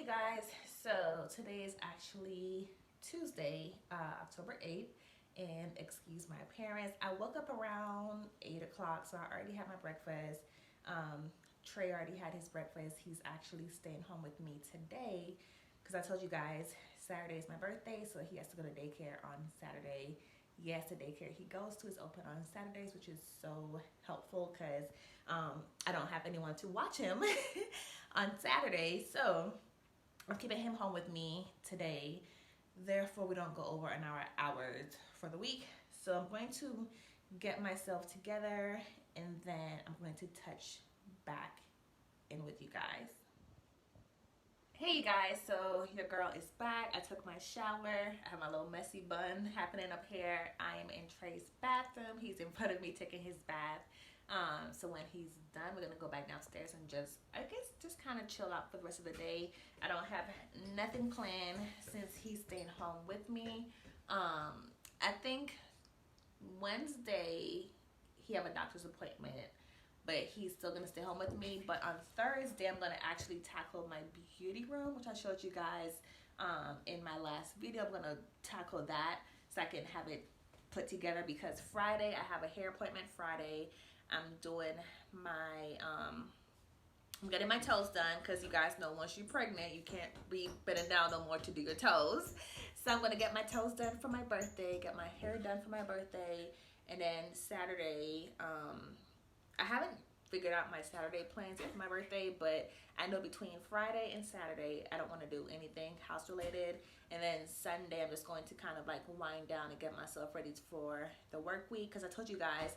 guys, so today is actually Tuesday, October 8th, and excuse my appearance. I woke up around 8 o'clock, so I already had my breakfast. Trey already had his breakfast. He's actually staying home with me today because I told you guys Saturday is my birthday, so he has to go to daycare on Saturday. Yes, the daycare he goes to is open on Saturdays, which is so helpful because I don't have anyone to watch him on Saturday. So I'm keeping him home with me today. Therefore, we don't go over an hours for the week. So I'm going to get myself together and then I'm going to touch back in with you guys. Hey you guys, so your girl is back. I took my shower. I have my little messy bun happening up here. I am in Trey's bathroom. He's in front of me taking his bath. So when he's done, we're gonna go back downstairs and I guess just kind of chill out for the rest of the day. I don't have nothing planned since he's staying home with me. I think Wednesday he have a doctor's appointment, but he's still gonna stay home with me. But on Thursday, I'm gonna actually tackle my beauty room, which I showed you guys in my last video. I'm gonna tackle that so I can have it put together because Friday I have a hair appointment. Friday I'm doing my I'm getting my toes done because you guys know once you're pregnant you can't be bending down no more to do your toes. So I'm gonna get my toes done for my birthday, get my hair done for my birthday, and then Saturday I haven't figured out my Saturday plans yet for my birthday, but I know between Friday and Saturday I don't want to do anything house related, and then Sunday I'm just going to kind of like wind down and get myself ready for the work week because I told you guys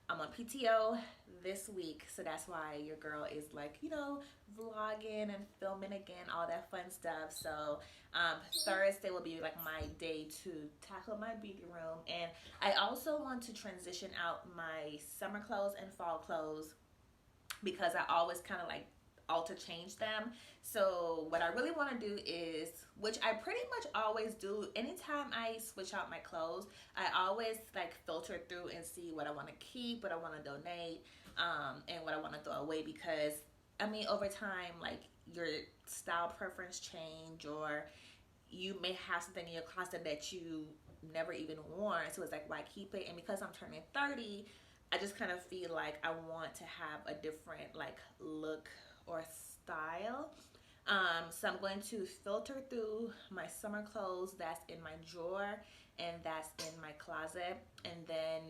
I'm on PTO this week, so that's why your girl is like, you know, vlogging and filming again, all that fun stuff. So Thursday will be like my day to tackle my beauty room, and I also want to transition out my summer clothes and fall clothes because I always kind of like alter change them. So what I really want to do is, which I pretty much always do anytime I switch out my clothes, I always like filter through and see what I want to keep, what I want to donate, and what I want to throw away, because I mean over time like your style preference change, or you may have something in your closet that you never even worn, so it's like, why keep it? And because I'm turning 30, I just kind of feel like I want to have a different like look or style. So I'm going to filter through my summer clothes that's in my drawer and that's in my closet, and then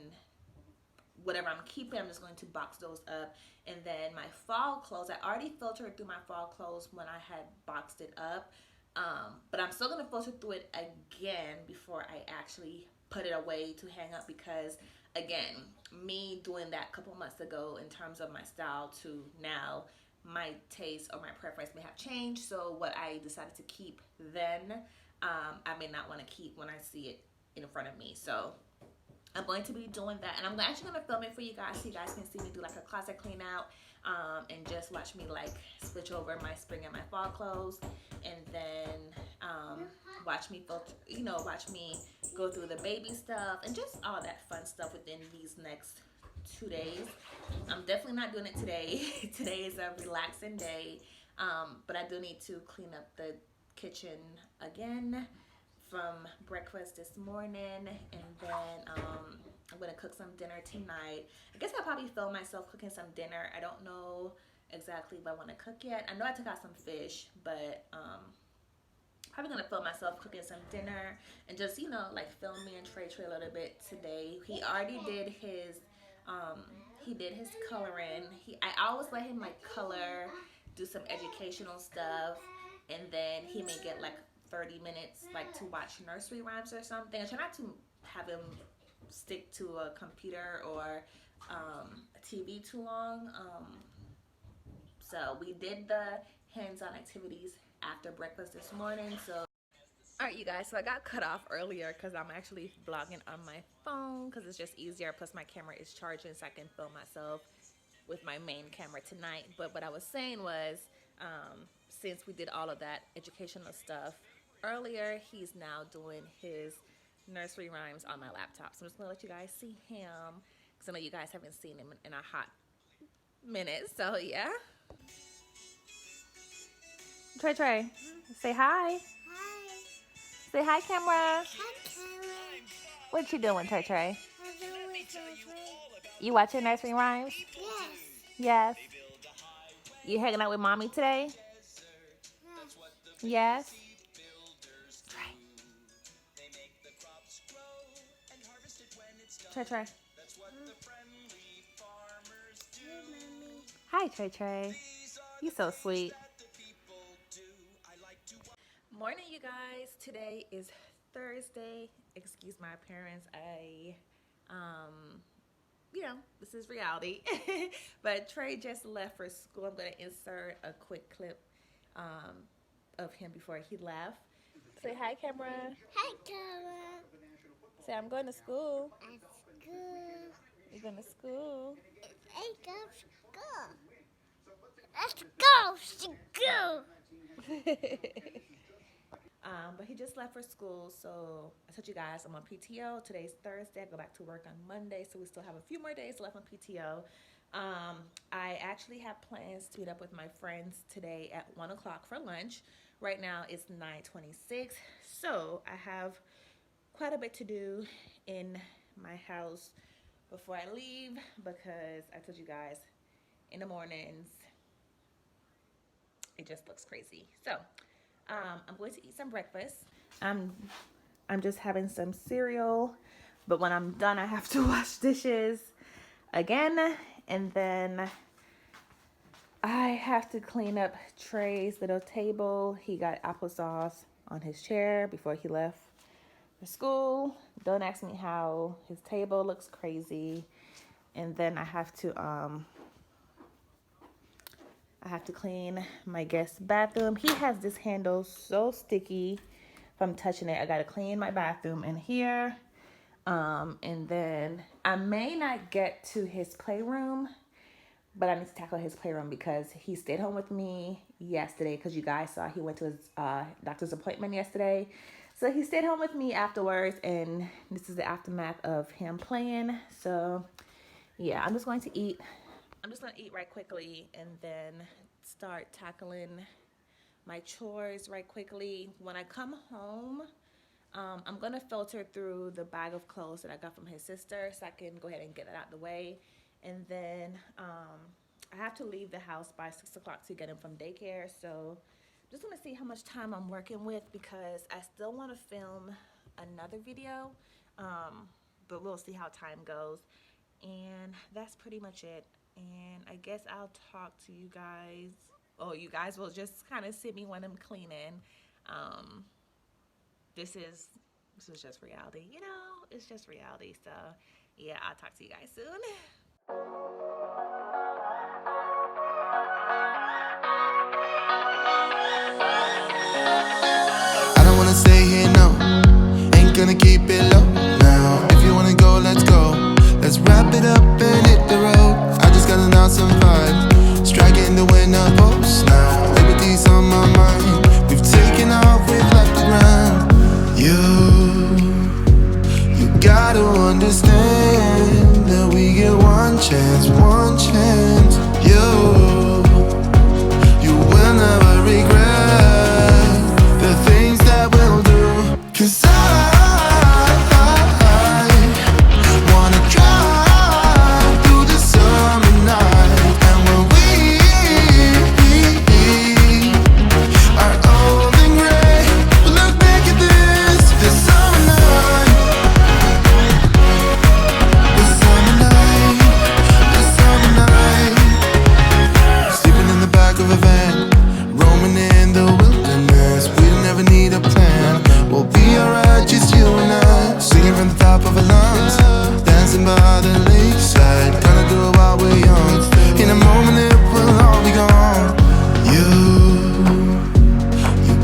whatever I'm keeping, I'm just going to box those up. And then my fall clothes, I already filtered through my fall clothes when I had boxed it up, but I'm still going to filter through it again before I actually put it away to hang up, because again, me doing that a couple months ago in terms of my style to now, my taste or my preference may have changed. So what I decided to keep then, I may not want to keep when I see it in front of me. So I'm going to be doing that, and I'm actually going to film it for you guys so you guys can see me do like a closet clean out, and just watch me like switch over my spring and my fall clothes, and then watch me filter, you know, watch me go through the baby stuff and just all that fun stuff within these next 2 days. I'm definitely not doing it today. Today is a relaxing day, but I do need to clean up the kitchen again from breakfast this morning, and then I'm gonna cook some dinner tonight. I guess I'll probably film myself cooking some dinner. I don't know exactly what I want to cook yet. I know I took out some fish, but probably gonna film myself cooking some dinner and just, you know, like film me and Trey a little bit today. He already did his coloring. I always let him like color, do some educational stuff, and then he may get like 30 minutes like to watch nursery rhymes or something. I try not to have him stick to a computer or a TV too long. So we did the hands-on activities after breakfast this morning. So alright you guys, so I got cut off earlier because I'm actually vlogging on my phone because it's just easier, plus my camera is charging so I can film myself with my main camera tonight. But what I was saying was, since we did all of that educational stuff earlier, he's now doing his nursery rhymes on my laptop. So I'm just gonna let you guys see him because I know you guys haven't seen him in a hot minute. So yeah. Trey. Say hi. Hi. Say hi, camera. Hi, Karen. What you doing, Trey Trey? I'm doing something. You watching nursery rhymes? Yes. Yes. You hanging out with mommy today? Yes. Yes. Trey Trey. Hey, Mommy. Hi, Trey Trey. You so sweet. Morning, you guys. Today is Thursday. Excuse my appearance. Um, this is reality. But Trey just left for school. I'm going to insert a quick clip um, of him before he left. Say hi, camera. Hi, Karen. Say I'm going to school. At school. You going to school? Hey, go to school. Let's go to school. But he just left for school, so I told you guys I'm on PTO. Today's Thursday. I go back to work on Monday, so we still have a few more days left on PTO. I actually have plans to meet up with my friends today at 1 o'clock for lunch. Right now it's 9:26, so I have quite a bit to do in my house before I leave because I told you guys in the mornings it just looks crazy. So I'm going to eat some breakfast. I'm I'm just having some cereal, but when I'm done, I have to wash dishes again, and then I have to clean up Trey's little table. He got applesauce on his chair before he left for school. Don't ask me how. His table looks crazy, and then I have to clean my guest's bathroom. He has this handle so sticky from touching it. I gotta clean my bathroom in here. And then I may not get to his playroom, but I need to tackle his playroom because he stayed home with me yesterday because you guys saw he went to his doctor's appointment yesterday. So he stayed home with me afterwards, and this is the aftermath of him playing. So yeah, I'm just going to eat. I'm just going to eat right quickly and then start tackling my chores right quickly. When I come home, I'm going to filter through the bag of clothes that I got from his sister so I can go ahead and get it out of the way. And then I have to leave the house by 6 o'clock to get him from daycare. So I'm just going to see how much time I'm working with because I still want to film another video. But we'll see how time goes. And that's pretty much it. And I guess I'll talk to you guys. Oh, you guys will just kind of see me when I'm cleaning. This is just reality, it's just reality. So yeah, I'll talk to you guys soon. I don't wanna stay here, no. Ain't gonna keep it low now. If you wanna go, let's go. Let's wrap it up and hit the road. I just got an awesome vibe, striking the winner post now. Liberty's on my mind. We've taken off, we've left the ground. You gotta understand that we get one chance, one chance. You will never regret the things that we'll do. 'Cause I wanna drive through the summer night. And when we are old and gray, we'll look back at this summer night. This summer night, this summer night. Sleeping in the back of a van, roaming in the wilderness. We don't ever need a plan. We'll be alright, just you and I. Singing from the top of our lungs, dancing by the lakeside. Gonna do it while we're young. In a moment it will all be gone. You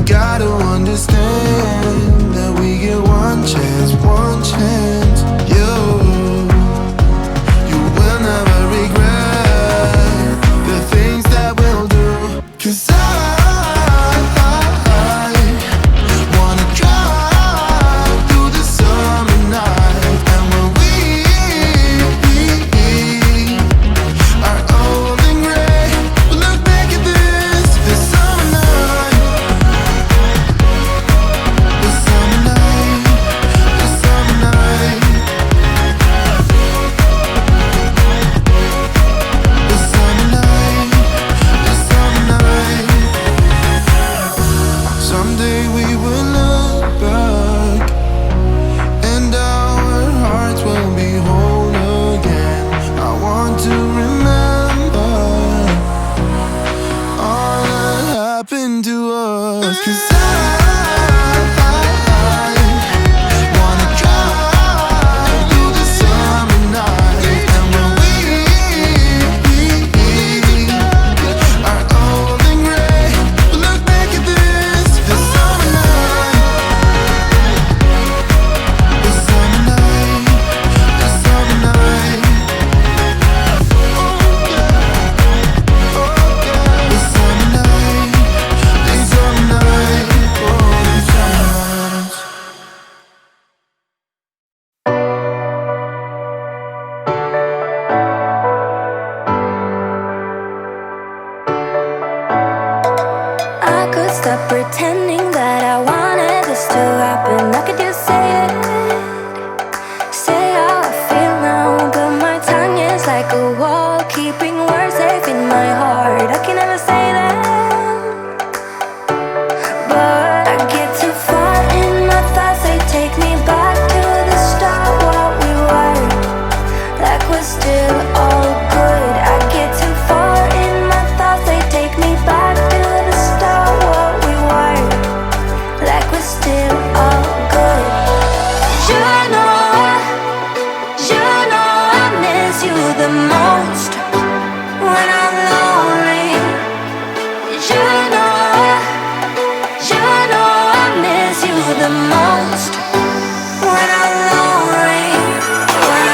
gotta understand that we get one chance, one chance. You will never regret the things that we'll do. 'Cause I wanna drive through the summer night. And when we are old and gray, we'll look back at this summer night. us. 'Cause I wanna drive through the summer night. And when we are old and gray, we'll look back at this. The summer night, the summer night, the summer night. Oh yeah, oh yeah. The summer night, the summer night, oh the summer nights. I could stop pretending that I wanted this to happen. I could just say it, say how I feel now. But my tongue is like a wall, keeping words safe in my heart. I can never say that, but I get too far in my thoughts. They take me back to the start, what we were, like we're still all good. I get too far in my thoughts. They take me back to the start, what we were, like we're still all good. You know I miss you the most when I'm lonely. You know I miss you the most when I'm lonely. When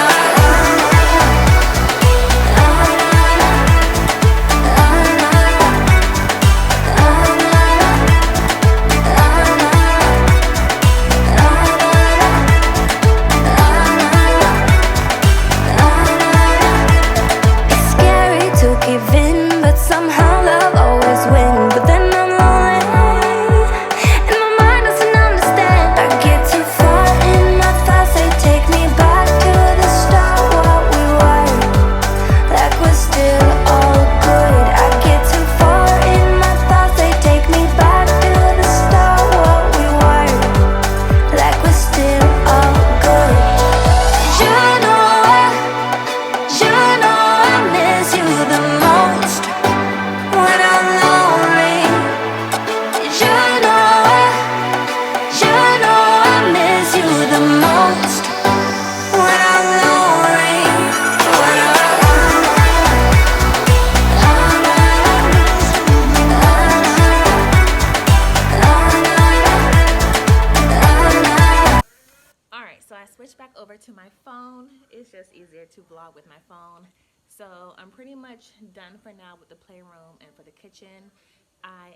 It's scary to give in, but somehow love always wins. But then I'm lonely, and my mind doesn't understand. I get too far in my thoughts. They take me back to the start, what we were, like we're still all good. I get too far in my thoughts. They take me back to the start, what we were, like we're still all good. You know I miss you the most when I'm lonely. You know I miss you the most when I'm lonely. When Alright, so I switched back over to my phone. It's just easier to vlog with my phone. So I'm pretty much done for now with the playroom and for the kitchen. I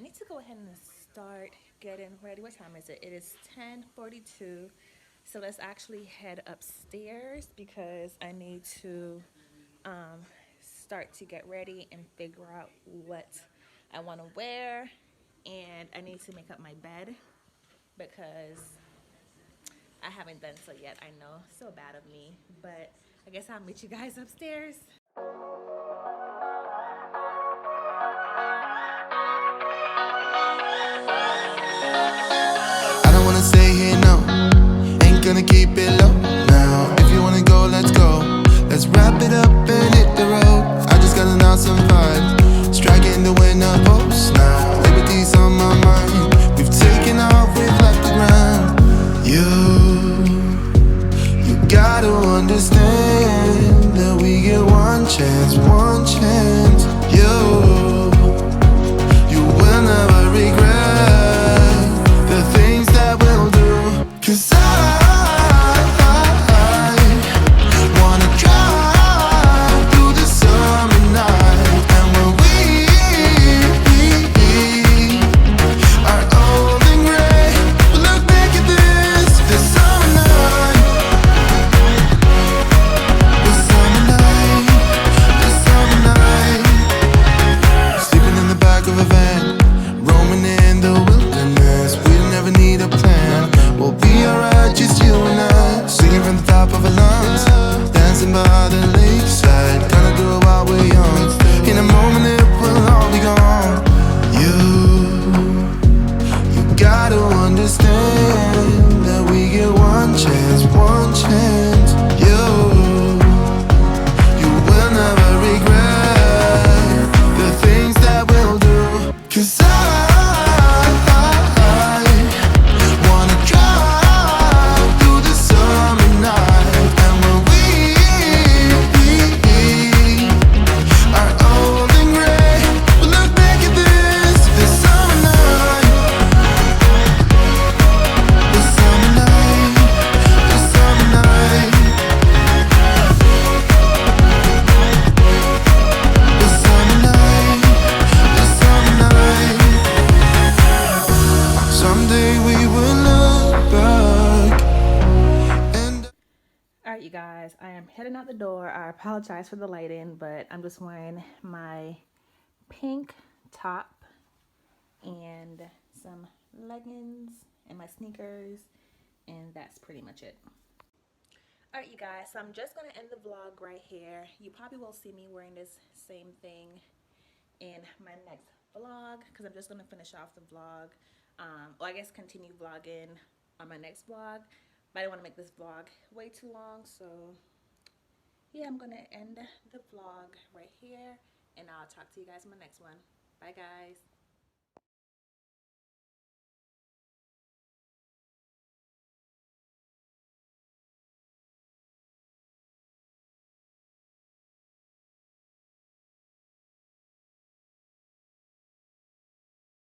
need to go ahead and start getting ready. What time is it? It is 10:42. So let's actually head upstairs because I need to start to get ready and figure out what I want to wear. And I need to make up my bed because I haven't done so yet. I know, so bad of me, but I guess I'll meet you guys upstairs. I don't wanna stay here, no. Ain't gonna keep it low now. If you wanna go, let's go. Let's wrap it up and hit the road. I just got an awesome vibe, striking the winner post now. Liberty's on my mind. We've taken off, we've left the ground. You gotta understand that we get one chance, one chance. You will never regret the things that we'll do. 'Cause I wanna drive guys, I am heading out the door. I apologize for the lighting, but I'm just wearing my pink top and some leggings and my sneakers, and that's pretty much it. Alright, you guys, so I'm just going to end the vlog right here. You probably will see me wearing this same thing in my next vlog, because I'm just going to finish off the vlog, or I guess continue vlogging on my next vlog, but I don't want to make this vlog way too long. So yeah, I'm going to end the vlog right here, and I'll talk to you guys in my next one. Bye guys.